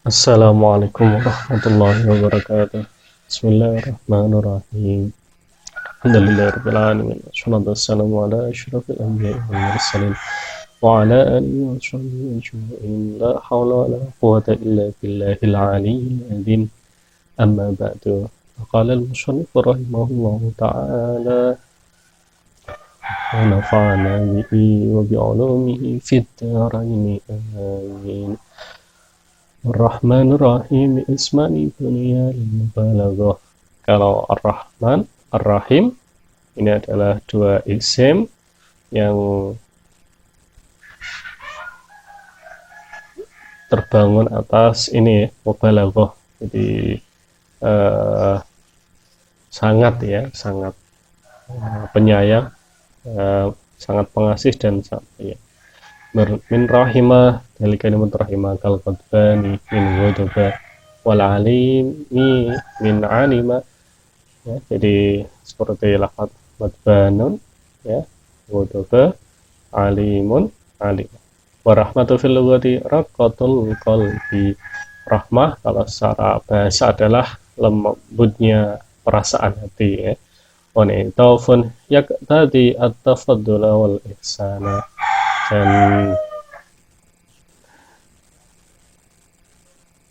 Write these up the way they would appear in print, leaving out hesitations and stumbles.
Assalamualaikum warahmatullahi wabarakatuh. Bismillahirrahmanirrahim. Alhamdulillahirabbil alamin. Wassalatu wassalamu ala asyrafil anbiya'i wal mursalin wa ala alihi wa sahbihi ajma'in. La haula wa la quwwata illa billahil aliyyil azim. Amma ba'du. Qala al-musannif rahimahullahu ta'ala wa nafa'ana bihi wa bi 'ulumihi fid dharain. Amin. Ar-Rahman Ar-Rahim ismani dunia mubalaghah. Kalau Ar-Rahman, Ar-Rahim ini adalah dua isim yang terbangun atas ini ya, mubalaghah. Jadi sangat ya, sangat penyayang, sangat pengasih dan sangat ya. Min rahimah dari kalimat rahimah kal qadbani min ghadaba wal alimi min alima ya, jadi seperti lafaz qadbanun ya, ghadaba alimun alim. Wa rahmatu fil lughati raqatul qalbi. Rahmah kalau secara bahasa adalah lembutnya perasaan hati ya. Wa ni'tafun yaqtadi at-tafaddula wal ihsana. Dan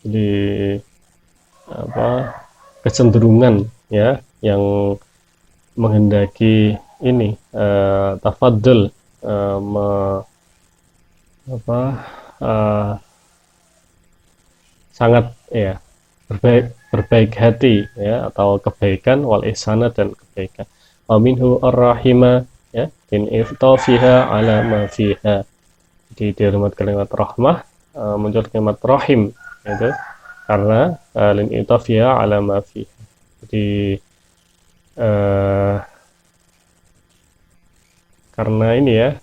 jadi kecenderungan ya yang menghendaki ini tafadul sangat ya berbaik hati ya, atau kebaikan wal ihsana dan kebaikan. Wa minhu ar-rahima ya, in iftafiha ala ma fiha. Jadi di kalimat rahmah muncul kalimat rahim itu karena lin iftafiha ala ma fiha. Jadi karena ini ya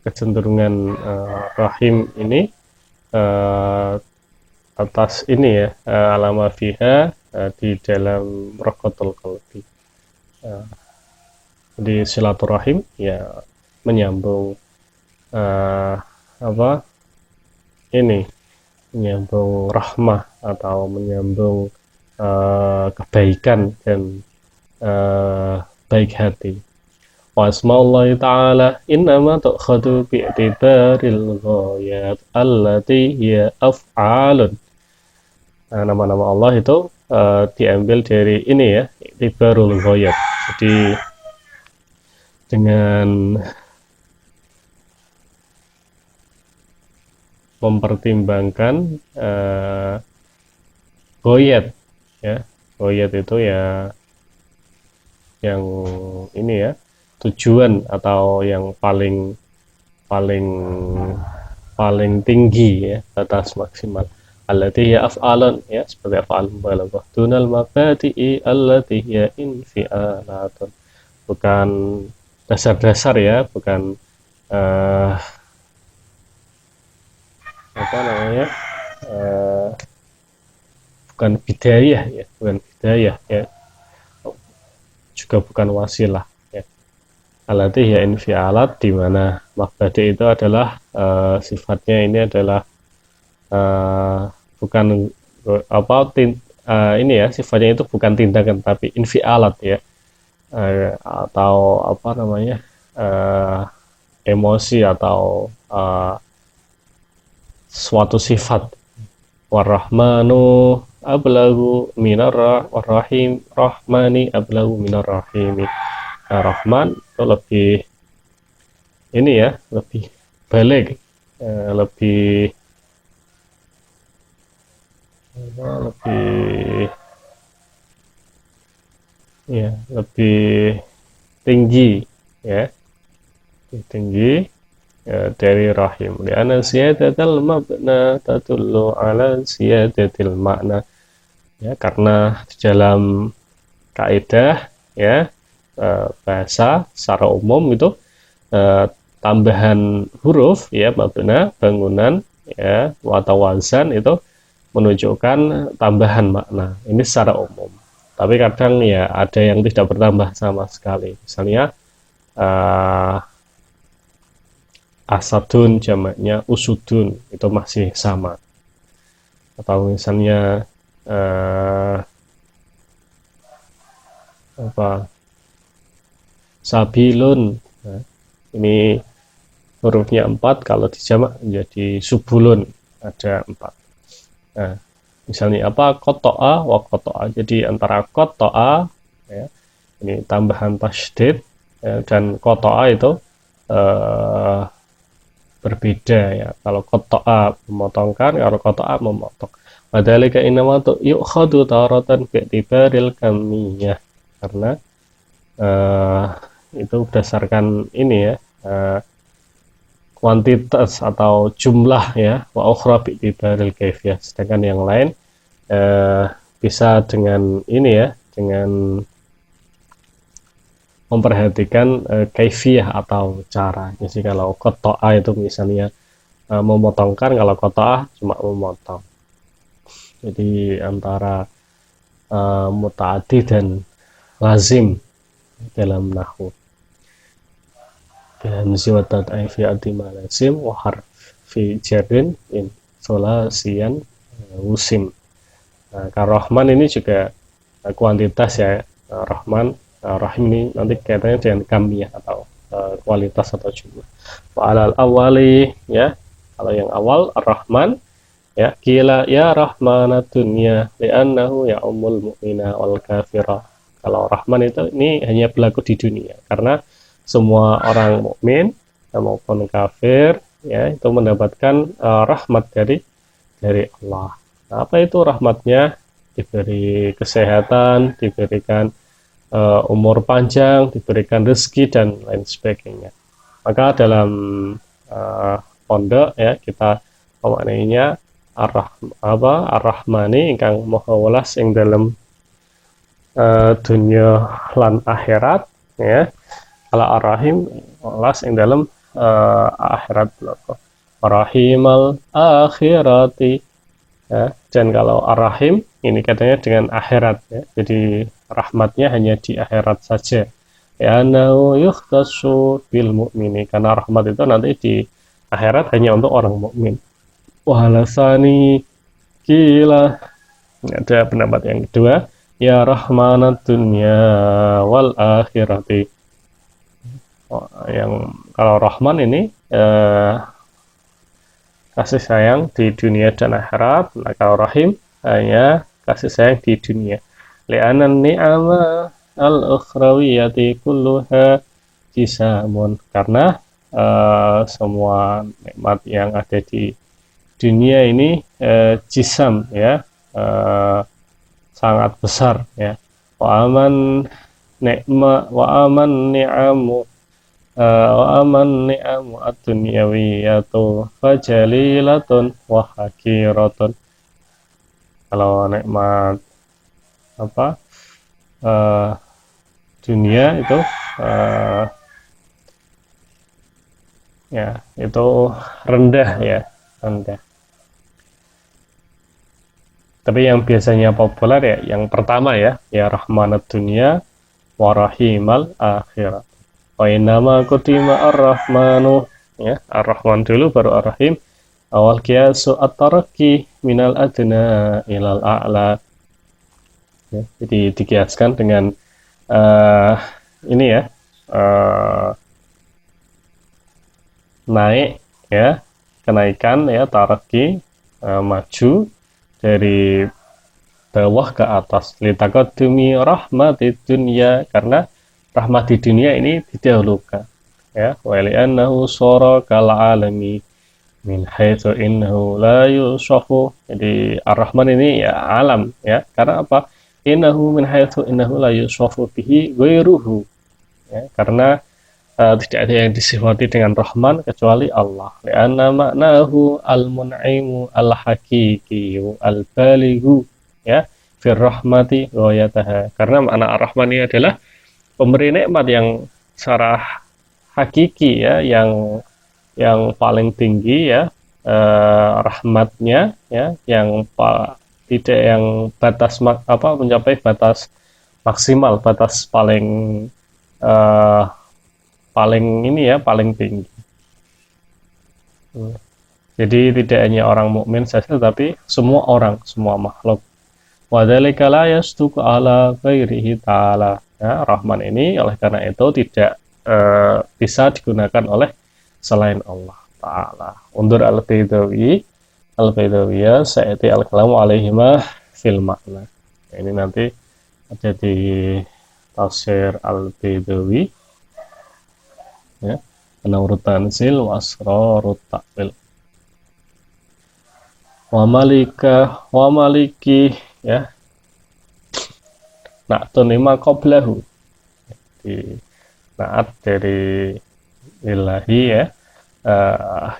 kecenderungan rahim ini atas ini ya ala ma fiha di dalam raqatul qalbi. Jadi silaturahim ya menyambung menyambung rahmah atau menyambung kebaikan dan baik hati. Wa asmaullahi ta'ala innama tu'khadu bi'tibaril ghayat allati hiya af'alun. Nama-nama Allah itu diambil dari ini ya, i'tibarul ghayat. Jadi dengan mempertimbangkan goyat ya, goyat itu ya yang ini ya, tujuan atau yang paling tinggi ya, batas maksimal. Allati ya af'alun ya, seperti af'al mubalaghah dunal mabadi'i allati ya infi'alatun. Bukan dasar-dasar ya, bukan bukan bidayah ya, bukan bidayah ya, juga bukan wasilah ya. Allati ya infi'alat, di mana mabadi itu adalah sifatnya ini adalah bukan ini ya, sifatnya itu bukan tindakan tapi infi'alat ya, atau emosi atau suatu sifat. Warrahmanu ablagu warrahim rahmani ablagu minar rahimi. Rahman itu lebih ini ya, lebih balik, lebih tinggi ya, lebih tinggi dari rahim. Li'anna siyadatal mabna tatullu ala siyadatil makna ya, karena di dalam kaidah ya bahasa secara umum itu tambahan huruf ya, mabna bangunan ya, atau wazan itu menunjukkan tambahan makna. Ini secara umum. Tapi kadang ya ada yang tidak bertambah sama sekali. Misalnya asadun jamaknya usudun itu masih sama. atau misalnya sabilun. Nah, ini hurufnya 4, kalau dijamak menjadi subulun, ada 4. Nah, misalnya koto'a wa koto'a. Jadi antara koto'a, ya, ini tambahan tasydid, ya, dan koto'a itu berbeda, ya. Kalau koto'a memotongkan, kalau koto'a memotong. Padahal inama tuh yukhadu taratan bi'tibaril kamiyah, karena itu berdasarkan ini, ya, kuantitas atau jumlah, ya, wa ukhra bi'tibaril kaifiyah. Sedangkan yang lain bisa dengan ini, ya, dengan memperhatikan kaifiyah atau cara. Jadi kalau koto'a itu misalnya memotongkan, kalau koto'a cuma memotong. Jadi antara muta'addi dan lazim dalam nahwu. Bihamzi wa tad'i fi adima lazim wa harfi jarrin in solasian wusim. Nah, Rahman ini juga kuantitas, ya. Rahman, Rahim ini nanti kaitannya dengan kamiyah atau kualitas atau jumlah. Wa alal awali, ya, kalau yang awal Ar-Rahman, ya, kila ya rahmanat dunya li'annahu ya umul mu'mina wal kafira. Kalau Rahman itu ini hanya berlaku di dunia, karena semua orang mukmin maupun kafir, ya, itu mendapatkan rahmat dari Allah. Nah, apa itu rahmatnya? Diberi kesehatan, diberikan umur panjang, diberikan rezeki dan lain sebagainya. Maka dalam pondok, ya, kita memaknainya Ar-Rahmani ingkang maha welas ing dalam dunia lan akhirat, ya. Kalau Ar-Rahim welas ing dalam akhirat bloko. Rahimal akhirati, ya. Dan kalau Ar-Rahim ini katanya dengan akhirat, ya. Jadi rahmatnya hanya di akhirat saja. Ya, nau yukhtassu bil mu'mini, karena rahmat itu nanti di akhirat hanya untuk orang mukmin. Wahalasani kila, ada pendapat yang kedua, ya rahmanat dunya wal akhirati. Yang kalau Rahman ini kasih sayang di dunia dan akhirat. Nah, kalau Rahim hanya kasih sayang di dunia. Li'anan ni'ama al-ukhrawiyati kulluha jisamun, karena semua nikmat yang ada di dunia ini jisam, ya, sangat besar, ya. Wa aman ni'amu ad-dunyawiyatu fajalilatun wa hakiratun. Kalau nikmat dunia itu ya, itu rendah, ya, rendah. Tapi yang biasanya populer, ya, yang pertama, ya rahmanat dunya wa rahimal akhirat. Wa innama kutima ar-rahmanu, ya, ar-rahman dulu baru ar-rahim. Awal kiasu at-taraqi minal adna ilal a'la, ya, jadi dikiaskan dengan ini, ya, naik, ya, kenaikan, ya, taraqi, maju dari bawah ke atas. Litaqaddumi rahmatid dunya, karena rahmat di dunia ini didahulukan, ya. Wa li'annahu sara kal alami min haitsu innahu la yusafu. Jadi Ar-Rahman ini, ya, alam, ya, karena apa? Innahu min haitsu innahu la yusafu bihi ghairuhu, ya, karena tidak ada yang disifati dengan Rahman kecuali Allah. Li'anna ma'nahu al-mun'imu al-haqiqi al-balighu, ya, fir rahmati ghayataha. Karena makna Ar-Rahman ini adalah pemberi nikmat yang secara hakiki, ya, yang paling tinggi, ya, rahmatnya, ya, yang tidak yang batas mencapai batas maksimal, batas paling paling ini, ya, paling tinggi. Jadi tidak hanya orang mukmin saja, tapi semua orang, semua makhluk. Wadzalika la yasduqu ala ghairihi ta'ala. Ya, Rahman ini oleh karena itu tidak bisa digunakan oleh selain Allah Ta'ala. Undur al-Baidawiyah sa'ati al-kalamu alaihimah fil makna. Nah, ini nanti ada di tafsir al-Baidawi, ya, An-Nawrut Tanzil wa Asrarut Ta'wil. Wa maliki, ya, na'tunima qoblahu, di naat dari ilahi, ya,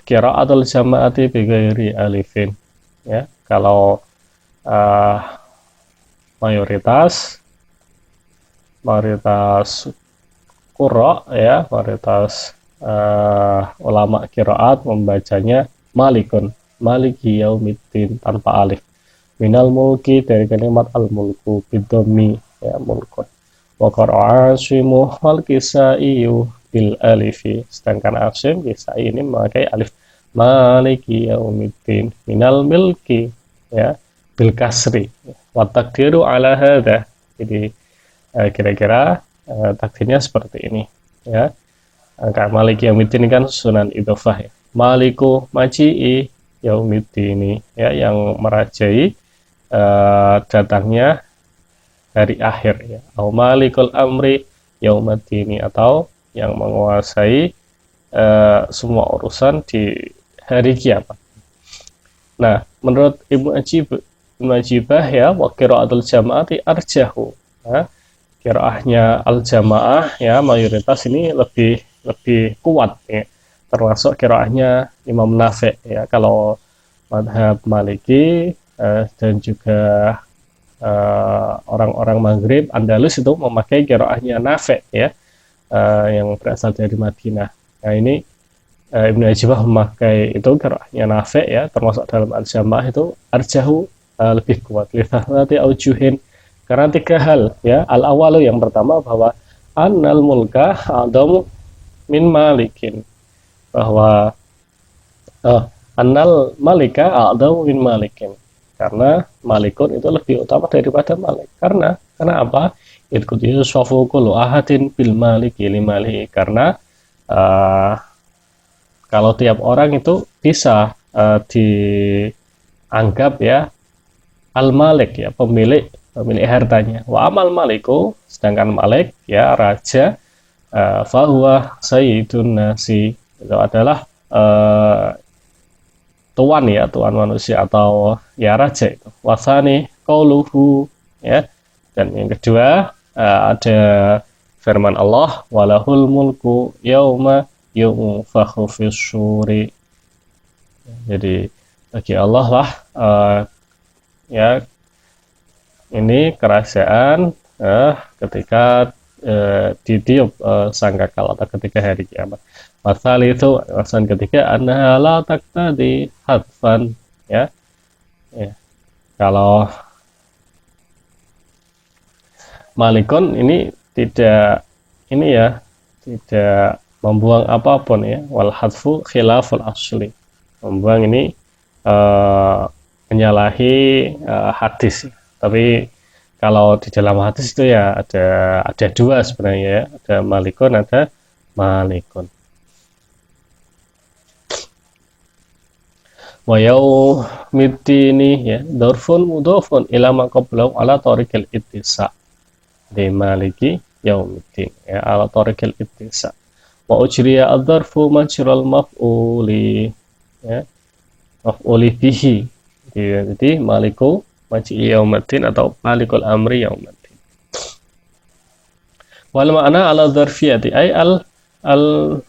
qiraatul jama'ati bighairi alifin, ya, kalau mayoritas qurra, ya, mayoritas ulama qiraat membacanya malikun, maliki yaumiddin tanpa alif. Minal mulki, dari kalimat al mulku bidhammi, ya, mulkun. Wa qara'a Asimu wal Kisaiyu bil alifi, sedangkan Asim Kisai ini memakai alif. Maliki yaumiddin minal milki, ya, bil kasri. Wa takdiru ala hadha, jadi kira-kira takdirnya seperti ini, ya. Maliki yaumiddin kan sunan idhofah, ya. Maliku maji'i yaumiddin, ya, yang merajai datangnya hari akhir, ya. Au malikul amri yaumiddin, atau yang menguasai semua urusan di hari kiamat. Nah, menurut Ibnu Ajibah, ya, wa qiraatul jama'ati arjahu, ya, qiraahnya al-jamaah, ya, mayoritas ini lebih kuat, ya, termasuk qiraahnya Imam Nafi', ya. Kalau madhab Maliki dan juga orang-orang Maghrib Andalus itu memakai qiraahnya Nafi', ya, yang berasal dari Madinah. Nah, ini Ibnu Ajibah memakai itu qiraahnya Nafi', ya, termasuk dalam al-jamaah itu arjahu, lebih kuat. Lihatati aujuhin, karena tiga hal, ya. Al-awalu, yang pertama, bahwa annal mulka adamu min malikin, bahwa annal malika adamu min malikin, karena malikun itu lebih utama daripada malik. Karena apa? Ikuti sofu kullu ahadin bil maliki li malihi, karena kalau tiap orang itu bisa dianggap, ya, al-malik, ya, pemilik hartanya. Wa amal maliku, sedangkan malik, ya, raja, fahuwa sayyidun nasi, itu adalah tuan, ya, tuan manusia, atau, ya, raja itu. Wasani qauluhu, ya, dan yang kedua ada firman Allah, walahul mulku yauma yunfakhu fis suri. Jadi bagi Allah lah, ya, ini kerajaan ketika ditiup sangkakala, atau ketika hari kiamat. Pasal itu alasan ketiga, annaha la taqtadi hadfan, ya, ya. Kalau malikun ini tidak, ini, ya, tidak membuang apapun, ya. Wal hadfu khilaful asli, membuang ini menyalahi hadis. Tapi kalau di dalam hadis itu, ya, ada dua sebenarnya, ya. Ada malikun, ada malikun. Wa yaumiddini, ya, dzarfun mudhafun ila ma qablahu ala tariqil ittisa, di maliki yaumiddin, ya, ala tariqil ittisa. Wa ujriya ad-dzarfu majral maf'uli, ya, maf'uli bihi, jadi maliku maji'i yaumiddin atau malikul amri yaumiddin. Wal ma'na ala dzarfiyati ay al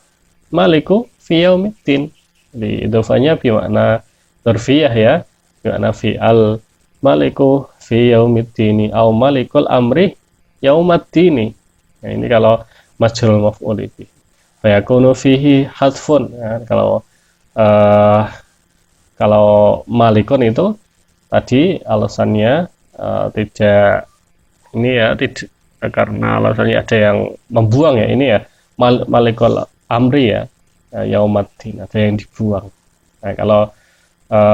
maliku fi yaumiddin, di idhofanya bi makna dzarfiyah, ya, bi makna fi al maliku fi yaumiddin au malikul amri yaumiddin. Nah, ini kalau majrul maf'ul bihi. Fa yakunu fihi hadfun, ya, kalau malikun itu tadi alasannya tidak, ini, ya, tidak, karena alasannya ada yang membuang, ya, ini, ya, malikul amri, ya, yaumiddin, ada yang dibuang. Nah, kalau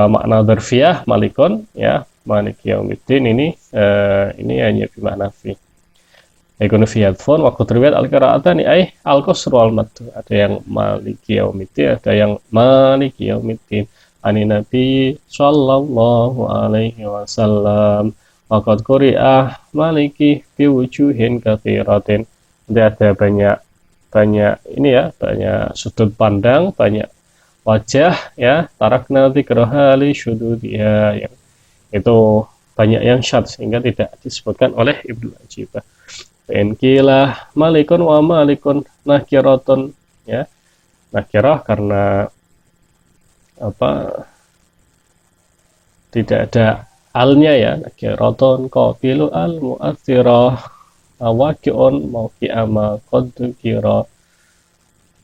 makna dzarfiyah malikun ya, maliki yaumiddin ini hanya bermakna fi. Yakunu fi hadfun wa qad riwayat al-qira'atani ay al-qasru wal mad. Ada yang maliki yaumiddin, ada yang maliki yaumiddin. Ani Nabi sallallahu alaihi wasallam wa qad quri'ah maliki bi wujuhin katsiratin. Jadi ada banyak ini ya, banyak sudut pandang, banyak wajah ya, tarakna dzikraha li syududiha, yang itu banyak yang syad sehingga tidak disebutkan oleh Ibnu Ajibah. Inkilah malikun wa malikun nakiratun ya, nakirah karena apa, tidak ada alnya ya, nakiratun qabilu al mu'athirah waqi'un mauqi'ama qad dzukira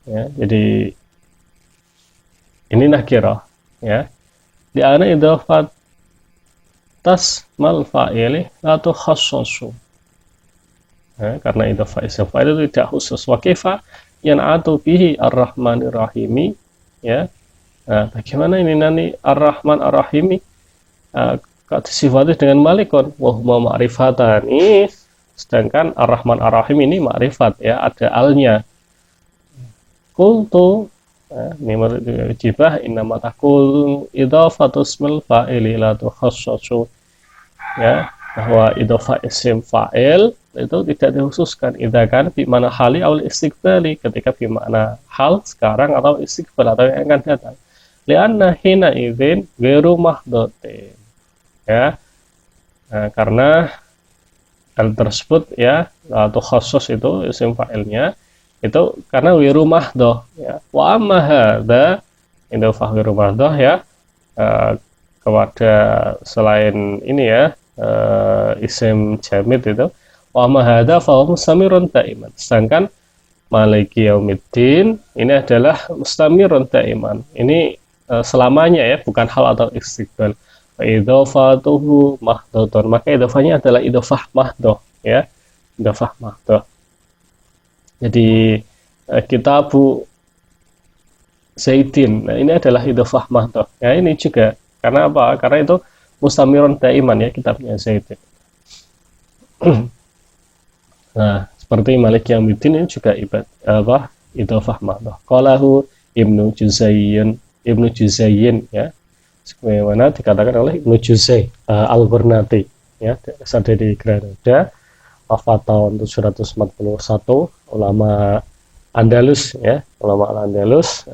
ya. Jadi ini nakirah ya, di ana idhafat tasmal fa'ili la tukhassasu ya, karena idhafah isim fa'il itu tidak khusus. Wa kaifa yan'atu bihi ar-rahmanir rahimi ya. Nah, bagaimana ini nanti ar-rahman ar-rahimi disifati dengan malikun wa huma ma'rifatani, sedangkan ar-rahman ar-rahim ini ma'rifat ya, ada alnya. Qultu ini menurut Jibah innama takul idhafatu ismil fa'ili la tukhassasu ya, bahwa idhafah isim fa'il itu tidak dikhususkan idza kan fi mana hali aul istiqbali, ketika fi makna hal sekarang atau istiqbal atau yang akan datang. Lianna hina idzin ghairu mahdatin ya. Nah, karena hal tersebut ya, atau khusus itu isim fa'ilnya itu karena wiru mahdoh ya. Wa amma hadza idhofah wiru mahdoh ya, kepada selain ini ya, isim jamid itu, wa amma hadza fa mustamirun daiman, sedangkan maliki yaumiddin ini adalah mustamirun daiman, ini selamanya ya, bukan hal atau istiqbal. Idhofatuhu mahdotun, maka idhofahnya adalah idhofah mahdoh ya, idhofah mahdoh. Jadi kitabu Zaidin, nah ini adalah idhofah mahdoh ya, ini juga karena apa? Karena itu mustamirun daiman ya, kitabnya Zaidin. Nah, seperti Malik Yaumiddin ini juga idhofah mahdoh. Qalahu Ibnu Juzayyin ya, sebagaimana dikatakan oleh Ibnu Juzay Al-Ghurnati ya, asal dari Granada, wafat tahun 741, ulama Andalus ya, ulama Al-Andalus,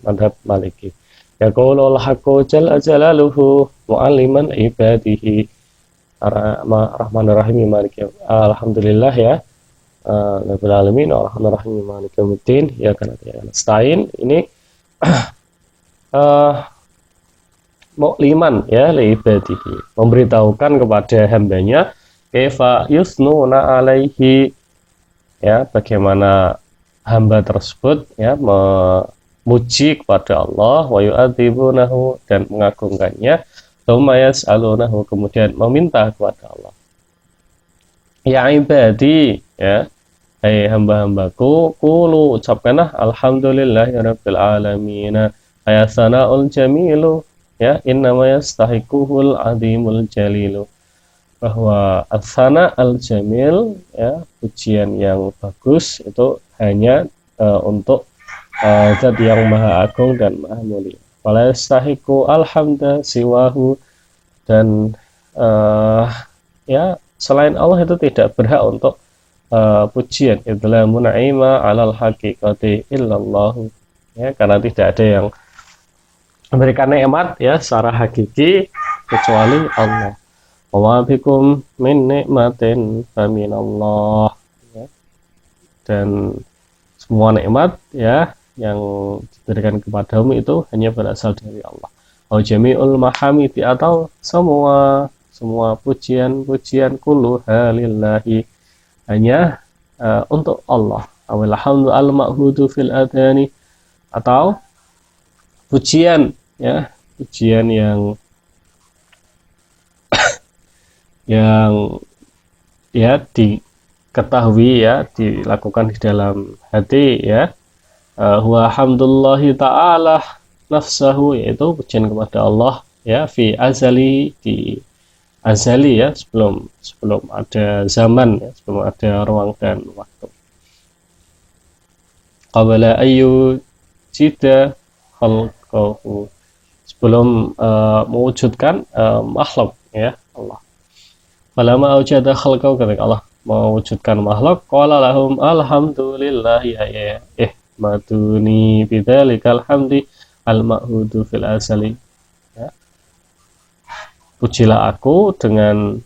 madhab Maliki. Yaqulul haqqu jalla jalaluhu mu'alliman ibadihi ar-rahmanir rahim maliki, alhamdulillah ya, rabbil alamin ar-rahmanir rahim maliki yaumiddin ya, karena nasta'in ini mu'liman ya li ibadihi, memberitahukan kepada hambanya kaifa yusnuna alaihi ya, bagaimana hamba tersebut ya memuji kepada Allah, wa yu'adzibunahu, dan mengagungkannya, tsumma yas'alunahu, kemudian meminta kepada Allah. Ya ibadi ya, hai hamba-hambaku, qulu, ucapkanlah alhamdulillahirabbil alamin, ayasana'ul jamilu ya, innama yastahiquhul azimul jalilu, bahwa asana al-jamil ya, pujian yang bagus itu hanya untuk zat yang maha agung dan maha mulia. Wala yastahiqu alhamda siwahu, dan ya selain Allah itu tidak berhak untuk pujian. Idla mun'ima alal haqiqati illallahu ya, karena tidak ada yang memberikan nikmat ya secara hakiki kecuali Allah. Wa bikum min nikmatin faminallah ya, dan semua nikmat ya yang diberikan kepadamu itu hanya berasal dari Allah. Au jami'ul mahamidi, atau semua pujian kulluha lillahi, hanya untuk Allah. Awil hamdu al ma'hudu fil adhani, atau pujian ya, pujian yang ya diketahui ya, dilakukan di dalam hati ya, huwa hamdulillahi ta'ala nafsahu, yaitu pujian kepada Allah ya, fi azali, di azali ya, sebelum sebelum ada zaman ya, sebelum ada ruang dan waktu. Qabla ayu jida khalqahu, sebelum mewujudkan makhluk ya Allah. Falamma aujada khalqahu, ketika Allah mewujudkan makhluk, qala lahum alhamdulillah ya maduni bidzalikal hamdi al ma'hudu fil azali ya. Pujilah aku dengan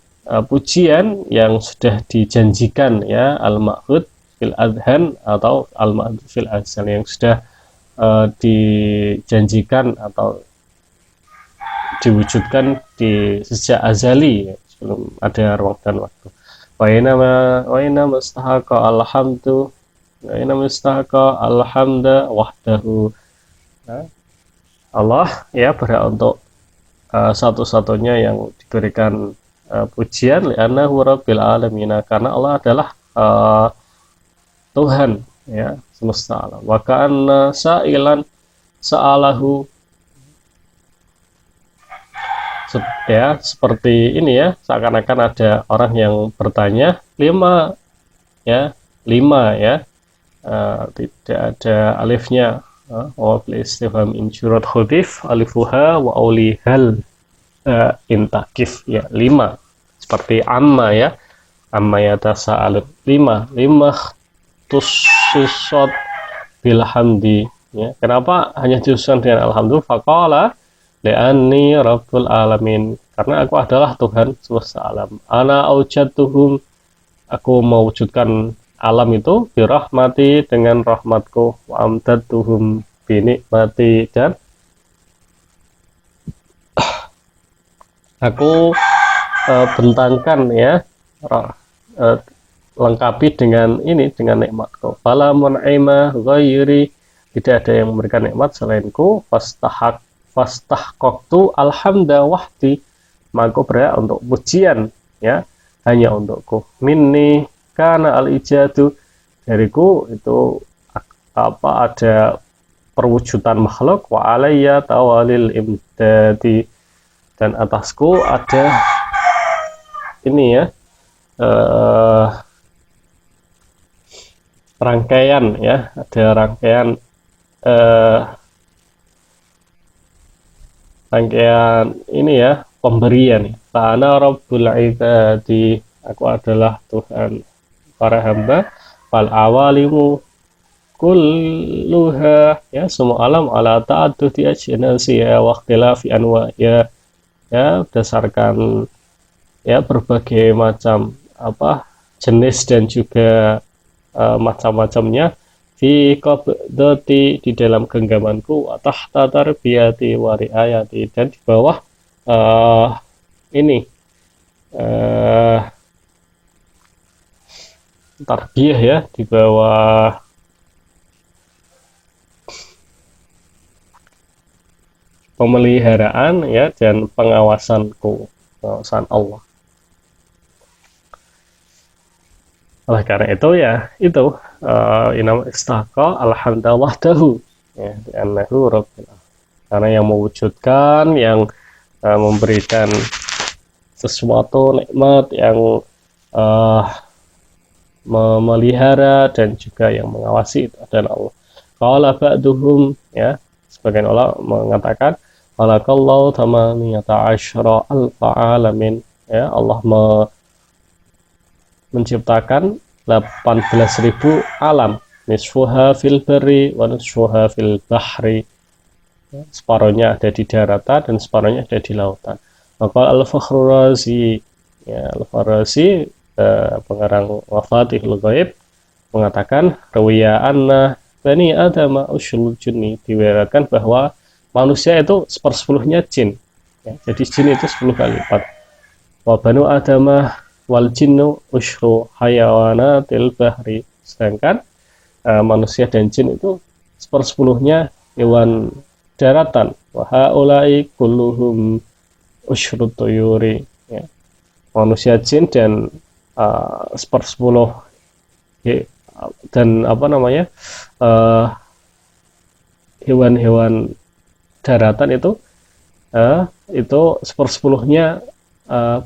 pujian yang sudah dijanjikan ya, al-ma'hud fil adhan atau al-ma'hud fil azal, yang sudah dijanjikan atau diwujudkan di sejak azali ya, sebelum ada ruang dan waktu. Wa inna mustahaqa alhamdu wa inna mustahaqa alhamda wahdahu ya. Allah ya berhak untuk satu-satunya yang diberikan pujian, li'annahu rabbil alamin, karena Allah adalah Tuhan ya semesta alam. Wa ka'anna sa'ilan sa'alahu, ya seperti ini ya, seakan-akan ada orang yang bertanya lima ya, tidak ada alifnya. Wa fil istifham in syurat khudif alifuha wa aulihal intakif ya, 5 seperti amma ya, amma yatasaalun, 5 tususot bilhamdi ya. Kenapa hanya disusun dengan alhamdulillah? Faqala li'anni rabbul alamin, karena aku adalah Tuhan semesta alam. Ana aujatuhum, aku mewujudkan alam itu birahmati, dengan rahmatku, wa amdatuhum binikmati, dan aku bentangkan ya, lengkapi dengan ini, dengan nikmatku. Fala mun'ima ghairi, tidak ada yang memberikan nikmat selainku. Fastahqaqtu alhamda wahdi, maka berhak untuk pujian ya, hanya untukku. Minni karena al-ijadu, dariku itu ada perwujudan makhluk, wa alayya tawalil imdadi, dan atasku ada ini ya, rangkaian ya, ada rangkaian ini ya, pemberian. Ta'ana rabbul ibadi, aku adalah Tuhan para hamba. Fal awalimu kulluha ya, semua alam ala ta'addudi ajnasi ya wa ikhtilafi anwa ya, berdasarkan ya berbagai macam jenis dan juga macam-macamnya, fi qabdati, di dalam genggamanku, wa tahta tarbiyati wa riayati, dan di bawah ini tarbiyah ya, di bawah pemeliharaan ya dan pengawasan Allah. Oleh karena itu ya, itu inam istaqa alhamdulillah wahdahu ya, li'annahu rabbil alamin, karena yang mewujudkan, yang memberikan sesuatu nikmat, yang memelihara dan juga yang mengawasi, itu adalah Allah. Qala ba'duhum ya, sebagian ulama mengatakan khalaqallahu thamaniyata asyra alfa alamin ya, Allah menciptakan 18.000 alam, nisfuha fil barri wa nisfuha fil bahri, separuhnya ada di daratan dan separuhnya ada di lautan. Maka Al-Fakhrur Razi ya, Al-Farazi pengarang Mafatihul Ghaib mengatakan, rawiya anna bani adama usyul junni, diriwayatkan bahwa manusia itu 1/10-nya jin ya, jadi jin itu 10 kali lipat. Wa banu adama wal jinnu usyru hayawanatil bahri, sedangkan manusia dan jin itu 1/10-nya hewan daratan. Wa haula'i kulluhum usyrut tuyuri ya, manusia, jin, dan 1/10 dan hewan-hewan daratan itu sepersepuluhnya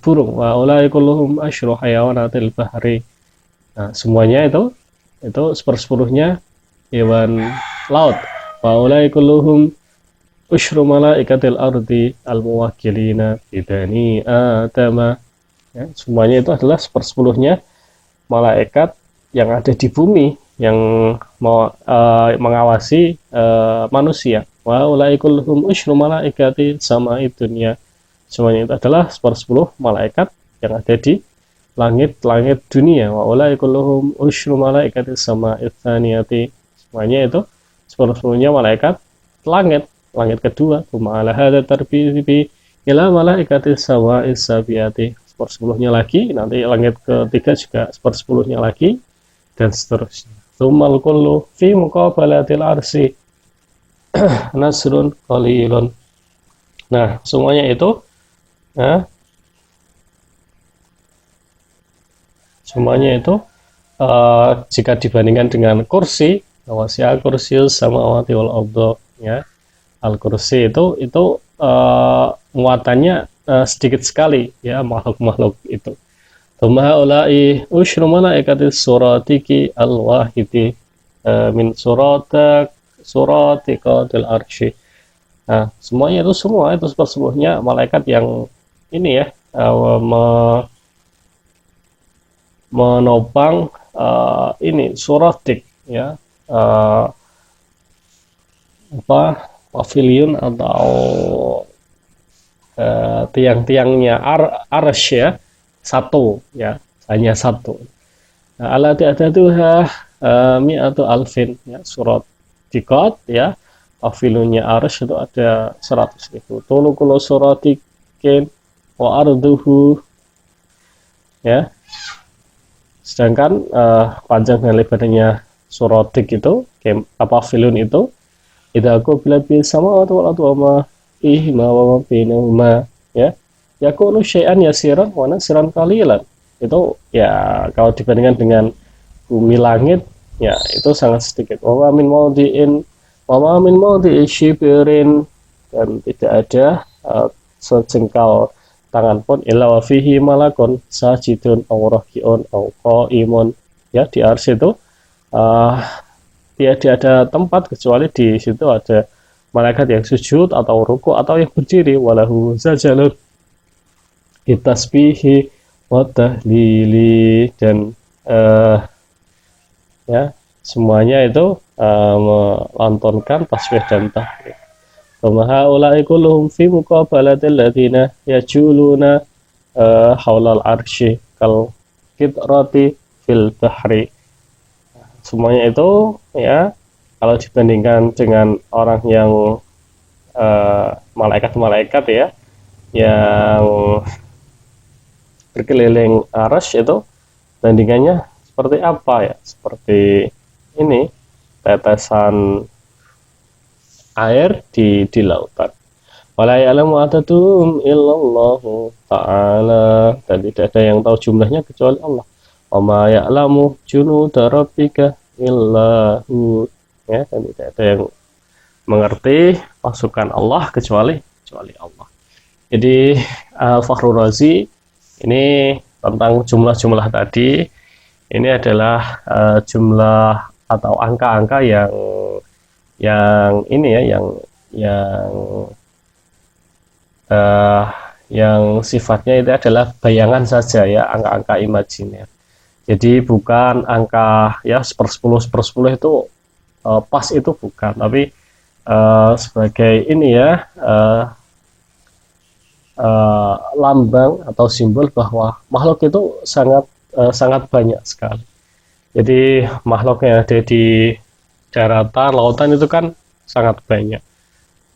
burung. Wa ulai kulluhum asyru hayawanatil bahri. Nah, semuanya itu sepersepuluhnya hewan laut. Wa ulai kulluhum usyru malaikatil ardi al muwakkilina bidani adama. Ya, semuanya itu adalah sepersepuluhnya malaikat yang ada di bumi yang mau mengawasi manusia. Wa ulai kulluhum usyru malaikati sama'id dunya. Semuanya itu adalah sepersepuluh malaikat yang ada di langit-langit dunia. Wa ulai kulluhum usyru malaikati sama'id tsaniyati. Semuanya itu sepersepuluhnya malaikat langit kedua. Tsumma ala hadza tarbibi ila malaikati sama'id sabiati. Sepersepuluhnya lagi, nanti langit ketiga juga sepersepuluhnya lagi, dan seterusnya. Tsummal kullu fi muqabalatil arsi nasrun qalilun. Nah, semuanya itu jika dibandingkan dengan kursi, wasi'a kursius samawati wal ardh, ya. Al-kursi itu muatannya sedikit sekali, ya, makhluk-makhluk itu. Tsumma ulai usyru malaikatis suratiki al-wahidi min suratika arsy. Nah, semuanya itu sepersepuluhnya malaikat yang ini, ya, menopang ini suratik, ya, pavilion atau tiang-tiangnya arsy, ya, satu, ya, hanya satu. Nah, alati adatuha mi'atu alfin, ya, surat dikot, ya, paviliunnya arsy itu ada 100.000. Tulukulo suratikin wa arduhu, ya, sedangkan panjang dan lebarnya suratik itu, pavilion itu aku bila sama atau ma ihma wa bainahuma, ya, yakunu syai'an yasiran wa nasiran qalilan. Itu, ya, kalau dibandingkan dengan bumi langit, ya, itu sangat sedikit. Wa min mawdi'i shibirin, dan tidak ada sejengkal tangan pun illa wa fihi malakun sajidun aw raki'un aw qa'imun, ya, di arsy itu tidak ada tempat kecuali di situ ada malaikat yang sujud atau ruku atau yang berdiri. Walahu zajalun bitasbihi wa tahlili, dan ya, semuanya itu melantunkan tasbih dan tahlil. Wa haula'i kulluhum fi muqabalatil ladzina yajuluna haulal arsy kal qitrati fil bahri. Semuanya itu, ya, kalau dibandingkan dengan orang yang malaikat-malaikat, ya, yang berkeliling arsy itu bandingannya seperti apa, ya? Seperti ini, tetesan air di lautan. Wala ya'lamu adadum illallahu ta'ala, dan tidak ada yang tahu jumlahnya kecuali Allah. Wa ma ya'lamu junuda rabbika illahu, ya, dan tidak ada yang mengerti pasukan Allah kecuali Allah. Jadi Fakhrul Razi ini tentang jumlah-jumlah tadi, ini adalah jumlah atau angka-angka yang ini, ya, yang sifatnya itu adalah bayangan saja, ya, angka-angka imajiner. Jadi bukan angka, ya, sepersepuluh itu pas, itu bukan, tapi sebagai ini, ya, lambang atau simbol bahwa makhluk itu sangat banyak sekali. Jadi makhluk yang ada di daratan, lautan itu kan sangat banyak.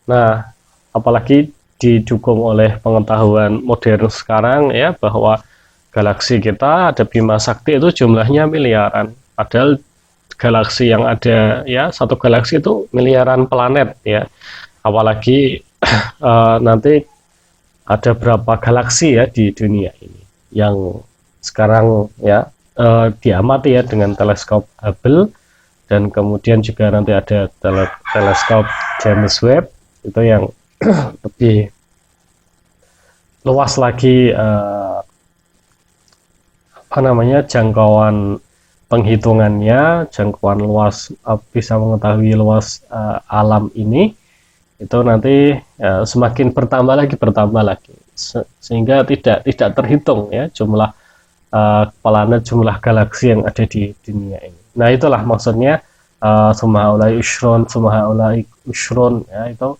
Nah, apalagi didukung oleh pengetahuan modern sekarang, ya, bahwa galaksi kita ada Bima Sakti itu jumlahnya miliaran, padahal galaksi yang ada, ya, satu galaksi itu miliaran planet, ya, apalagi nanti ada berapa galaksi, ya, di dunia ini yang sekarang, ya, diamati, ya, dengan teleskop Hubble, dan kemudian juga nanti ada teleskop James Webb, itu yang lebih luas lagi apa namanya jangkauan penghitungannya, jangkauan luas bisa mengetahui luas alam ini itu nanti semakin bertambah lagi sehingga tidak terhitung ya jumlah planet, jumlah galaksi yang ada di dunia ini. Nah itulah maksudnya sumahaulai ushrun ya itu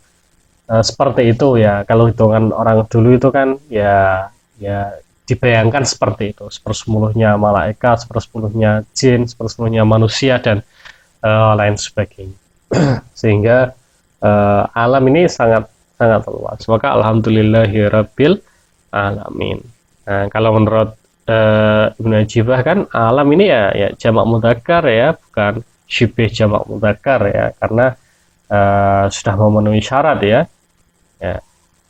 seperti itu ya. Kalau hitungan orang dulu itu kan ya dibayangkan seperti itu, sepersepuluhnya malaikat, sepersepuluhnya jin, sepersepuluhnya manusia dan lain sebagainya. Sehingga alam ini sangat luas. Maka alhamdulillahirabbil alamin. Nah, kalau menurut Ibnu Ajibah kan alam ini ya jamak mudzakkar ya, bukan syibih jamak mudzakkar ya, karena sudah memenuhi syarat ya. Ya,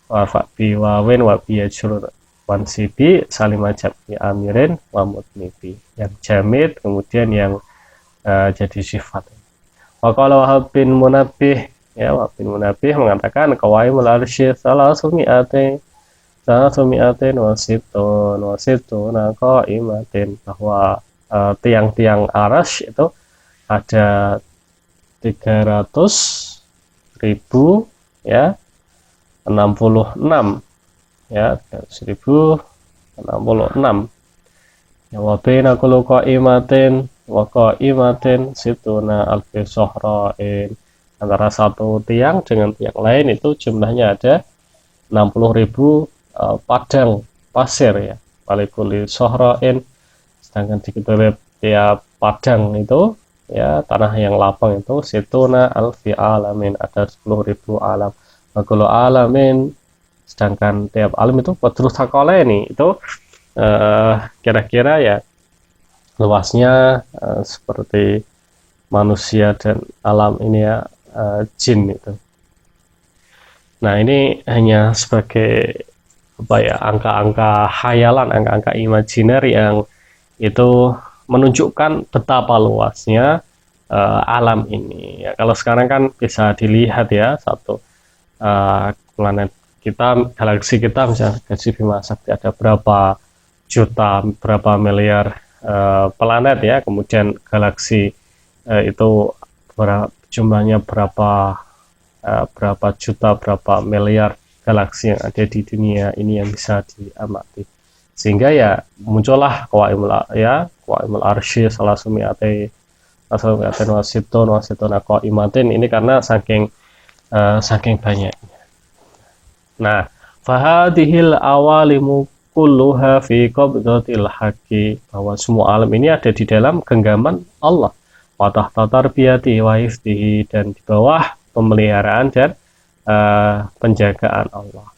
wa bi wawin wa bi yajrur wan sibi salimah jam'i amirin wa mutnibi, yang jamid kemudian yang jadi sifat. Wa qala Wahab bin Munabbih ya, Wahab bin Munabbih mengatakan qawaimul arsy salasumi'atin wasituna qaimatin, bahwa tiang-tiang arsy itu ada 300.000 ya 66 ya 1066 ya wa baina kulli qaimatin wa qaimatin situna alfi sohrain, antara satu tiang dengan tiang lain itu jumlahnya ada 60.000 padang pasir ya, walikuli sohrain, sedangkan di tiap padang itu ya tanah yang lapang itu situna alfi alamin, ada 10.000 alam. Kalau alamin, sedangkan tiap alam itu terus ini itu kira-kira ya luasnya seperti manusia dan alam ini ya, jin itu. Nah ini hanya sebagai apa ya, angka-angka khayalan, angka-angka imajiner yang itu menunjukkan betapa luasnya alam ini ya. Kalau sekarang kan bisa dilihat ya, satu planet kita, galaksi kita misalnya galaksi Bima Sakti ada berapa juta, berapa miliar planet ya, kemudian galaksi itu jumlahnya berapa juta, berapa miliar galaksi yang ada di dunia ini yang bisa diamati, sehingga ya muncullah qawaimul arsy salasumi'atin wasitun qaimatin ini karena saking banyaknya. Nah, fahadihil awalimu kulluha fi qabdatil haqqi, bahwa semua alam ini ada di dalam genggaman Allah, wa tahta tarbiyati wa hifdihi, dan di bawah pemeliharaan dan penjagaan Allah.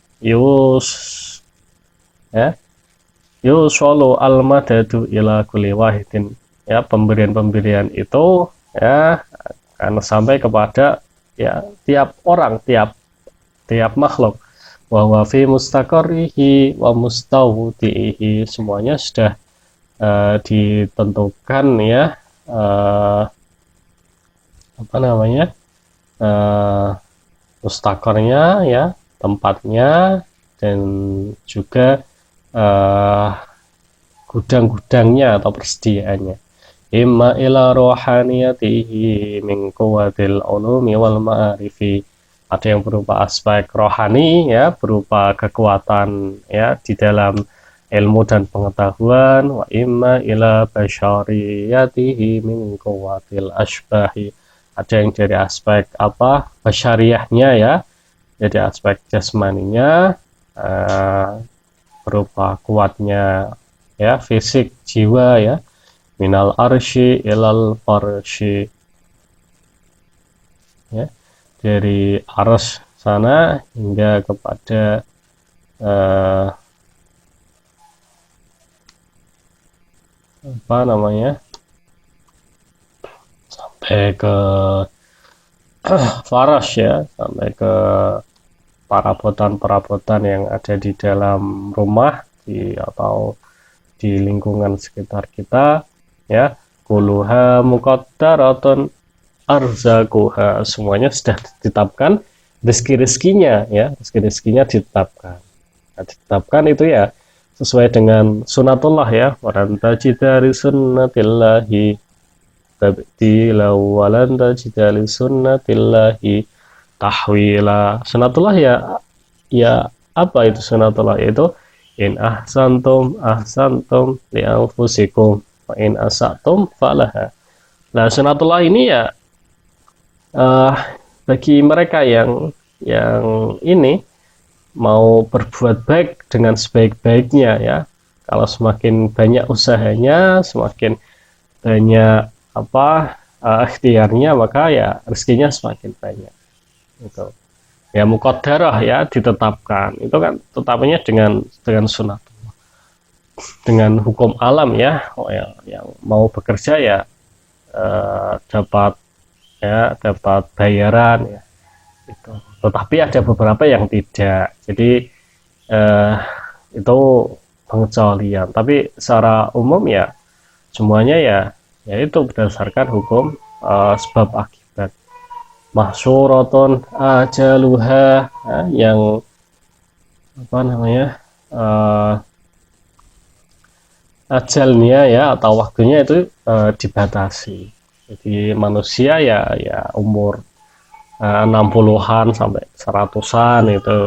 Yusallu al-madadu ila kulli wahidin, ya pemberian itu ya karena sampai kepada ya tiap orang, tiap makhluk, wa huwa fi mustaqarrihi wa mustawdihi, semuanya sudah ditentukan ya apa namanya mustaqarnya ya, tempatnya, dan juga gudang-gudangnya atau persediaannya. Imma ila rohaniyatihi min quwwatil ulumi wal ma'arifi, ada yang berupa aspek rohani ya, berupa kekuatan ya di dalam ilmu dan pengetahuan, wa imma ila basyariyatihi min quwwatil asbahi, ada yang dari aspek apa basyariahnya ya, jadi aspek jasmaninya berupa kuatnya ya fisik jiwa ya, minal arsy ilal farsy ya, dari ars sana hingga kepada apa namanya sampai ke faras ya, sampai ke perabotan yang ada di dalam rumah atau di lingkungan sekitar kita ya. Kuluha muqaddaratun arzaquha, semuanya sudah ditetapkan rezeki-rezekinya ya, rezeki-rezekinya ditetapkan. Nah, ditetapkan itu ya sesuai dengan sunatullah ya, walan tajida li sunnatillahi tabdila walan tajida li sunnatillahi tahwila. Sunatullah ya, ya apa itu sunatullah? Itu in ahsantum li anfusikum wa in asatum falaha. Nah, sunatullah ini ya eh, bagi mereka yang ini mau berbuat baik dengan sebaik-baiknya ya. Kalau semakin banyak usahanya, semakin banyak ikhtiarnya, maka ya rezekinya semakin banyak. Gitu. Ya muqaddarah ya, ditetapkan. Itu kan tetapnya dengan sunat, dengan hukum alam ya. Oh, yang mau bekerja ya dapat bayaran ya. Itu. Tetapi ada beberapa yang tidak. Jadi eh, itu pengecualian. Tapi secara umum ya semuanya ya itu berdasarkan hukum sebab akibat. Mahsyuratun ajaluha yang apa namanya ajalnya ya atau waktunya itu dibatasi. Jadi manusia ya umur 60-an sampai 100-an itu.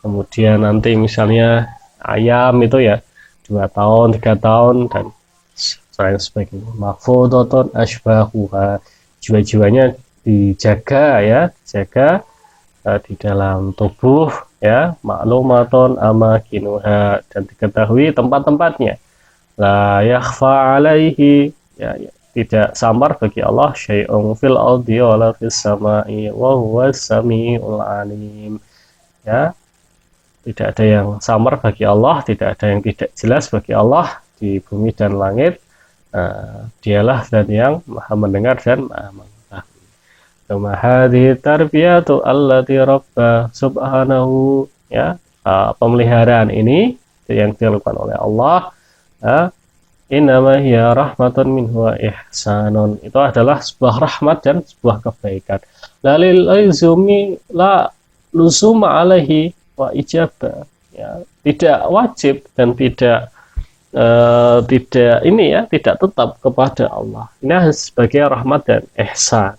Kemudian nanti misalnya ayam itu ya 2 tahun, 3 tahun dan lain sebagainya. Mahfudatun asbahuha, jiwa-jiwanya dijaga ya, dijaga di dalam tubuh ya, maklumatun amakinuha, dan diketahui tempat-tempatnya. La yakhfa alaihi ya, tidak samar bagi Allah syai'un fil ardi wala fis sama'i wa huwas samiul alim. Ya, tidak ada yang samar bagi Allah, tidak ada yang tidak jelas bagi Allah di bumi dan langit. Dialah dan yang maha mendengar dan maha mengetahui. Kama hadhihi tarbiyatu allati rabba subhanahu ya, pemeliharaan ini yang dilakukan oleh Allah innama hiya rahmatun minhu wa ihsanun, itu adalah sebuah rahmat dan sebuah kebaikan. Lalil izumi la lusuma alaihi wa ijabah ya, tidak wajib dan tidak tidak tetap kepada Allah. Ini sebagai rahmat dan ihsan.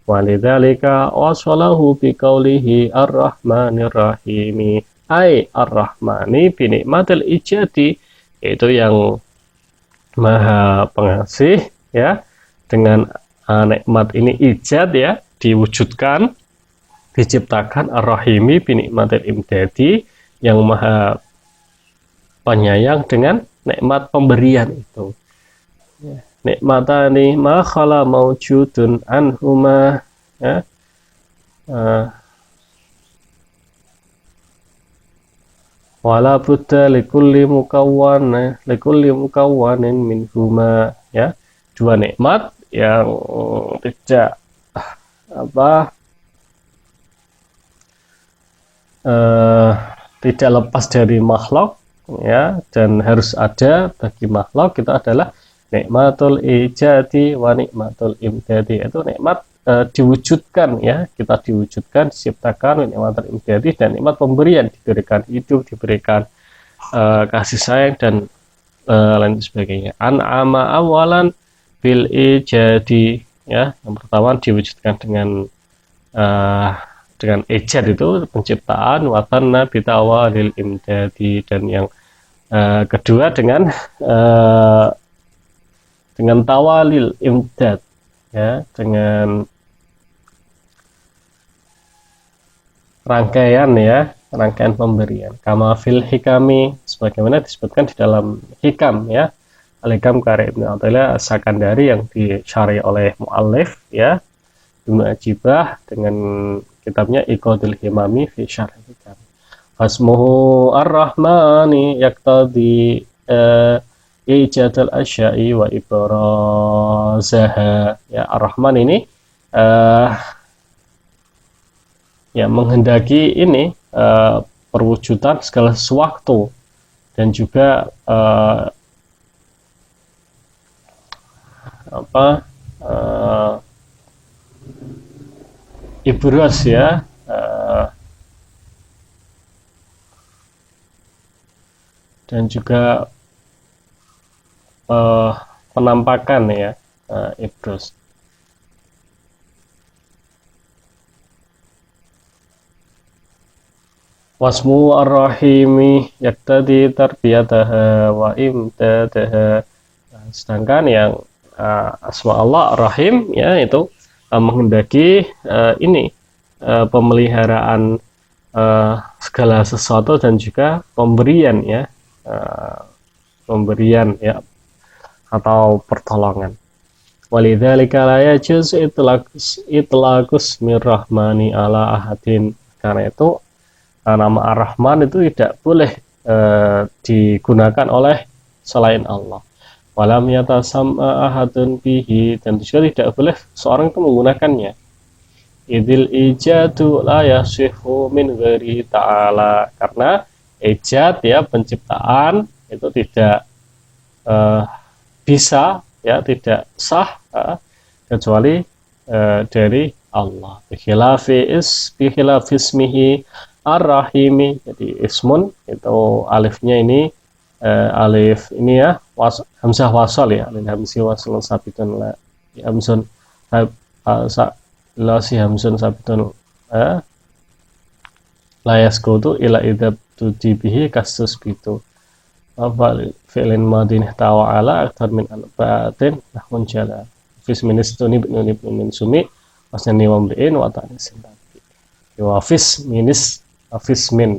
Walidzalika wasalahu biqaulihi ar-rahmanir rahimi, ai ar-rahmani bi nikmatil ijadi, yaitu yang maha pengasih ya, dengan nikmat ini ijad ya, diwujudkan, diciptakan, ar-rahimi bi nikmatil imdadi, yang maha penyayang dengan nikmat pemberian itu. Nikmatani ma khala maujudun anhuma ya. Wala budda likulli mukawwanin minhuma ya. Dua nikmat yang tidak tidak lepas dari makhluk ya, dan harus ada bagi makhluk, itu adalah nikmatul ijadi wa nikmatul imdadi, itu nikmat diwujudkan ya, kita diwujudkan, diciptakan, nikmatul imdadi, dan nikmat pemberian, diberikan hidup, diberikan kasih sayang dan lain sebagainya. An'ama awalan bil ijadi ya, yang pertama diwujudkan dengan ijad, itu penciptaan, watanna bitawalil imdadi, dan yang kedua dengan tawalil imdad ya, dengan rangkaian pemberian. Kama fil hikami, sebagaimana disebutkan di dalam hikam ya, al-hikam karya Ibnu Athaillah As-Sakandari yang disyarih oleh muallif ya, Ibnu Ajibah, dengan kitabnya Iqadul Himami fi Syarh Hikam. Fasmuhu ar-Rahmani yaktadi ijadul asya'i wa ibrazaha ya. Ar-Rahman ini ya menghendaki ini perwujudan segala sesuatu, dan juga ibras ya, dan juga penampakan ya, ibros. Wasmu ar-rahimi yaktadi tarbiyataha wa imdadaha. Sedangkan yang asma Allah ar-rahim ya itu menghendaki ini pemeliharaan segala sesuatu dan juga pemberian ya, pemberian ya atau pertolongan. Walidzalika la yajuz itlaqus mir rahmani ala ahadin. Karena itu nama Ar-Rahman itu tidak boleh digunakan oleh selain Allah. Walam yatasamma ahadun bihi, dan juga tidak boleh seorang itu menggunakannya. Idil ijadu la yasihu min ghairi ta'ala, karena ijad ya penciptaan itu tidak bisa ya, tidak sah kecuali dari Allah. Bikhilafi ismihi ar-rahimi, jadi ismun itu alifnya ini alif ini ya hamzah wasal ya, alif hamzah wasal sabitun la hamzun la si hamzun sabitun la yasqutu ila idab tudibihi kasus bitu fi'lin madin ta'ala aktar min al-ba'atin nahun jala fis ministuni bin sumi wasnani wa mri'in wa ta'nisin wa fis min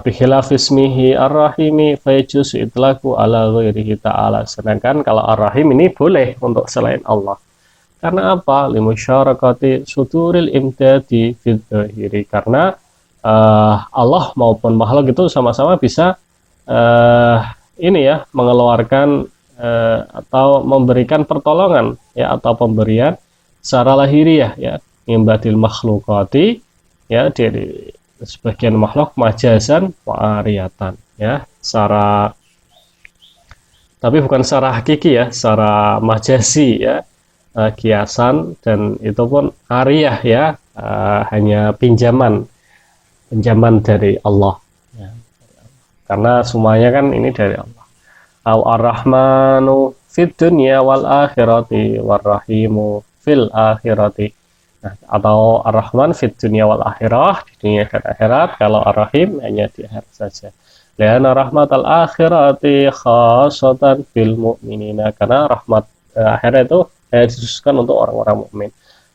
bihilaf ismihi ar-rahimi fayajuz itlaqu ala ghairihi ta'ala. Sedangkan kalau ar-rahim ini boleh untuk selain Allah. Karena apa? Limusyarakati suduril imdadi fid dhahiri, karena Allah maupun makhluk itu sama-sama bisa ini ya mengeluarkan atau memberikan pertolongan ya atau pemberian secara lahiriah ya, imbadil makhlukati ya, dari sebagian makhluk majazan wa ariyatan ya, secara tapi bukan secara hakiki ya, secara majazi ya, kiasan, dan itu pun ariyah ya, hanya pinjaman dari Allah ya. Karena semuanya kan ini dari Allah. Ar-Rahmanu fid dunya wal akhirati war-rahimu fil akhirati. Nah, atau Ar-Rahman fid dunya wal akhirah, di dunia dan akhirat. Kalau Ar-Rahim hanya di akhirat saja. Liana rahmatal akhirati khasatan bil mu'minina, karena rahmat akhirat itu dikhususkan untuk orang-orang mukmin.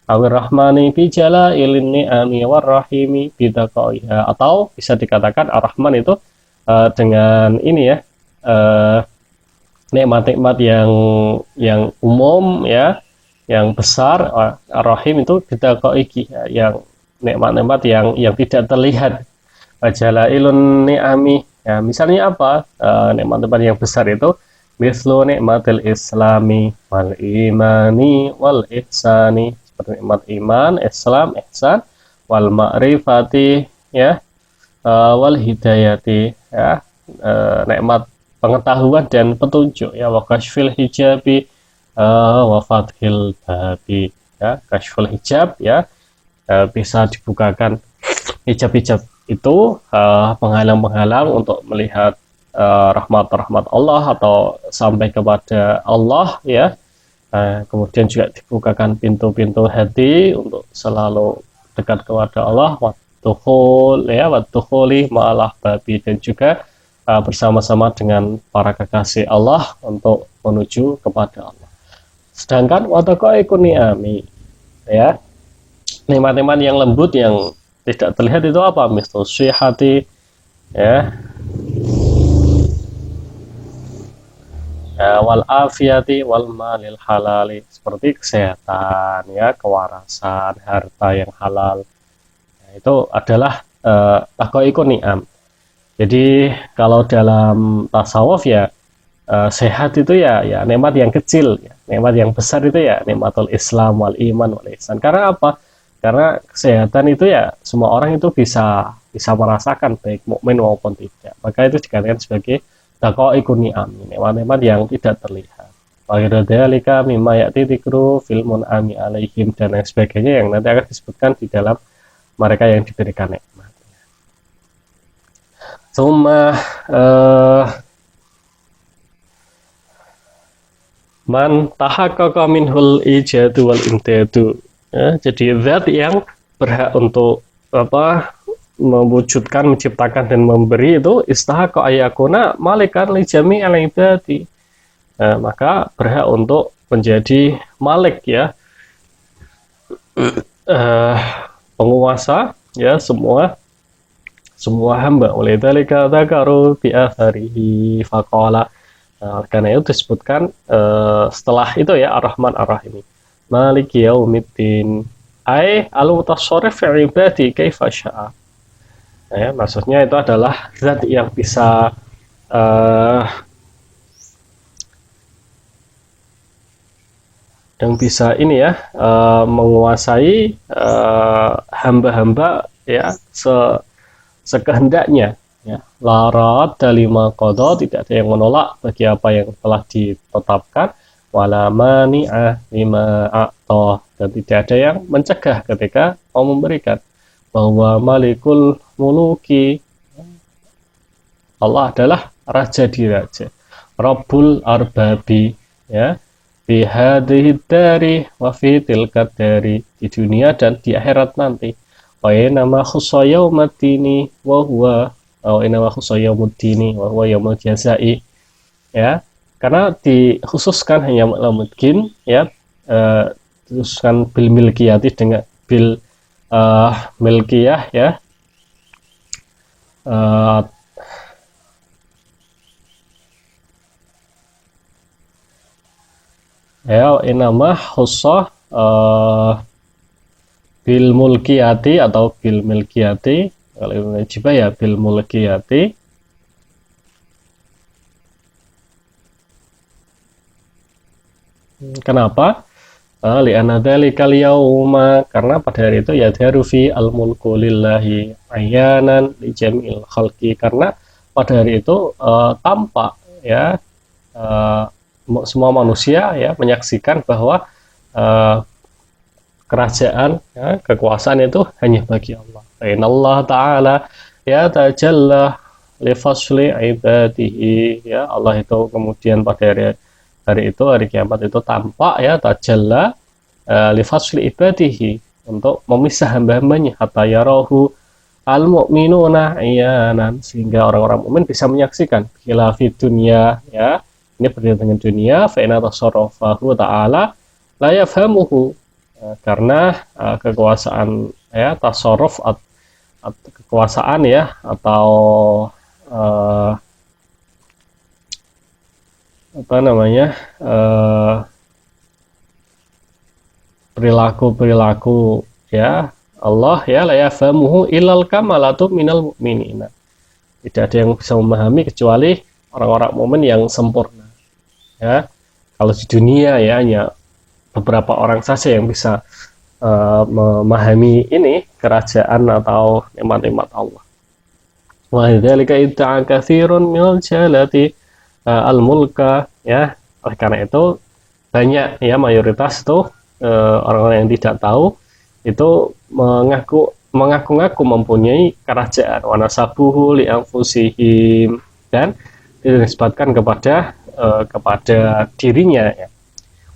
Awir rahmani bi jalailin ni'ami war rahimi bidaqaiha, atau bisa dikatakan Ar-Rahman itu dengan ini ya, nikmat-nikmat yang umum ya, yang besar. Ar-Rahim itu bidaqaihi ya, yang nikmat-nikmat yang tidak terlihat. Jalailun ni'ami ya, misalnya apa? Nikmat-nikmat yang besar itu mislu nikmatil islami wal imani wal ihsani, seperti nikmat iman, Islam, ihsan, wal ma'rifati ya, wal hidayati ya, nikmat pengetahuan dan petunjuk ya, wa kashfil hijabi wa fathil babi ya, kashful hijab ya, bisa dibukakan hijab-hijab itu, penghalang-penghalang untuk melihat rahmat-rahmat Allah atau sampai kepada Allah ya. Kemudian juga dibukakan pintu-pintu hati untuk selalu dekat kepada Allah, watuhul ya, watuhuli ma'alah babi, dan juga bersama-sama dengan para kekasih Allah untuk menuju kepada Allah. Sedangkan wataqaiqun ni'ami ya, nikmat-nikmat yang lembut yang tidak terlihat itu apa? Misal syihati ya, wal afiyati wal malil halali, seperti kesehatan ya, kewarasan, harta yang halal. Nah, itu adalah taqaiqun ni'am. Jadi kalau dalam tasawuf ya, sehat itu ya nikmat yang kecil ya. Nikmat yang besar itu ya nikmatul Islam wal iman wal ihsan. Karena apa? Karena kesehatan itu ya semua orang itu bisa merasakan, baik mukmin maupun tidak. Maka itu dikatakan sebagai taqaiqun ni'am, nikmat-nikmat yang tidak terlihat. Wa ghairu mimma ya'ti dzikru fil mun'ami alaihim, dan lain sebagainya yang nanti akan disebutkan di dalam mereka yang diberikan nikmat. Summa man tahaqqaqa minhul ijadu wal imdadu. Ya, jadi zat yang berhak untuk mewujudkan, menciptakan dan memberi itu istahaqqa ayakuna malikan li jami'il ibadi. Maka berhak untuk menjadi malik, ya, penguasa, ya, semua hamba. Oleh dzalika dzakaru bi atharihi faqala. Karena itu disebutkan setelah itu, ya, Ar-Rahman Ar-Rahim. Maliki yaumiddin ai al-mutasarrif fi ibadi kaifa syaa. Ya, maksudnya itu adalah zat yang bisa ini, ya, menguasai hamba-hamba, ya, sekehendaknya, ya. Larat dalima qada, tidak ada yang menolak bagi apa yang telah ditetapkan, wala mani'ah lima a'ta, dan tidak ada yang mencegah ketika mau memberikan. Bahwa malikul muluki, Allah adalah raja di raja, Rabbul arbabi, ya, fi hadhihi dari wa fi tilka dari, di dunia dan di akhirat nanti. Wa inama khussa yaumaddini wa huwa inama khussa yaumuddini wa huwa yaumul jazai, ya, karena dikhususkan hanya yaumuddin, ya, dikhususkan bil milkiyati, dengan bil milkiyah, ya, ya, inama khussa bil mulkiyati atau bil milkiyati, kalau wajibah, ya, bil mulkiyati. Kenapa? Li'anna dzalikal yauma, karena pada hari itu yadharu fi al-mulku lillahi ayanan li jami'il khalqi, karena pada hari itu tampak, ya, semua manusia, ya, menyaksikan bahwa kerajaan, ya, kekuasaan itu hanya bagi Allah. Allah Ta'ala ya tajalla li fasli ibadihi, ya, Allah itu kemudian pada hari itu, hari kiamat itu tampak, ya, tajalla li fasli ibadihi, untuk memisah hamba-hambanya, hatta yarahu al mu'minuna iyanan, sehingga orang-orang mukmin bisa menyaksikan. Khilafi dunia, ya, ini berbeda dengan dunia. Fa inna tasarrufahu ta'ala la yafhamuhu, karena kekuasaan, ya, tasarruf kekuasaan, ya, atau perilaku, ya, Allah, ya, la yafhamuhu illal kamalatu minal mu'minina, tidak ada yang bisa memahami kecuali orang-orang mukmin yang sempurna, ya. Kalau di dunia, ya, hanya beberapa orang saja yang bisa memahami ini kerajaan atau nikmat-nikmat Allah. Wa dzalika idda'a katsirun minal jalati al-mulka, ya. Oleh karena itu banyak, ya, mayoritas itu orang-orang yang tidak tahu itu mengaku-ngaku mempunyai kerajaan, wa nasabuhu li anfusihim, dan dinisbatkan kepada dirinya, ya.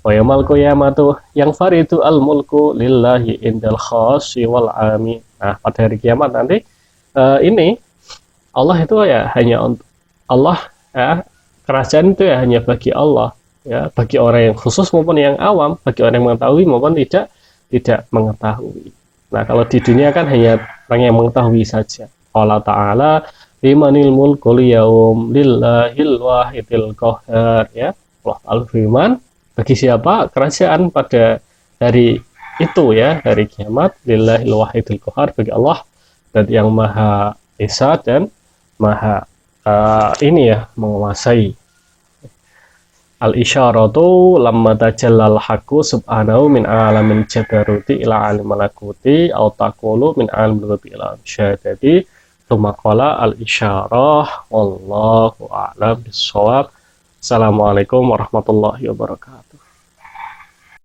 Wa yaumul qiyamatu yang faridu al mulku lillahi indal khasyi wal ami. Nah, pada hari kiamat nanti ini Allah itu, ya, hanya Allah, ya, kerajaan itu, ya, hanya bagi Allah, ya, bagi orang yang khusus maupun yang awam, bagi orang yang mengetahui maupun tidak mengetahui. Nah, kalau di dunia kan hanya orang yang mengetahui saja. Allah Ta'ala limanil mulkul yaum lillahil wahidil qahhar, ya. Allah al-firman, bagi siapa kerajaan pada hari itu, ya, hari kiamat, lillahil wahidil qahhar, bagi Allah dan yang maha esa dan maha ini, ya, menguasai. Al-isyaratu lamma tajallal haqqu subhanahu min alamin jabaruti ila alim malakuti aw taqulu min alim malakuti ila syahadati tsumma qala al-isyarah wallahu a'lam bissawab. Assalamualaikum warahmatullahi wabarakatuh.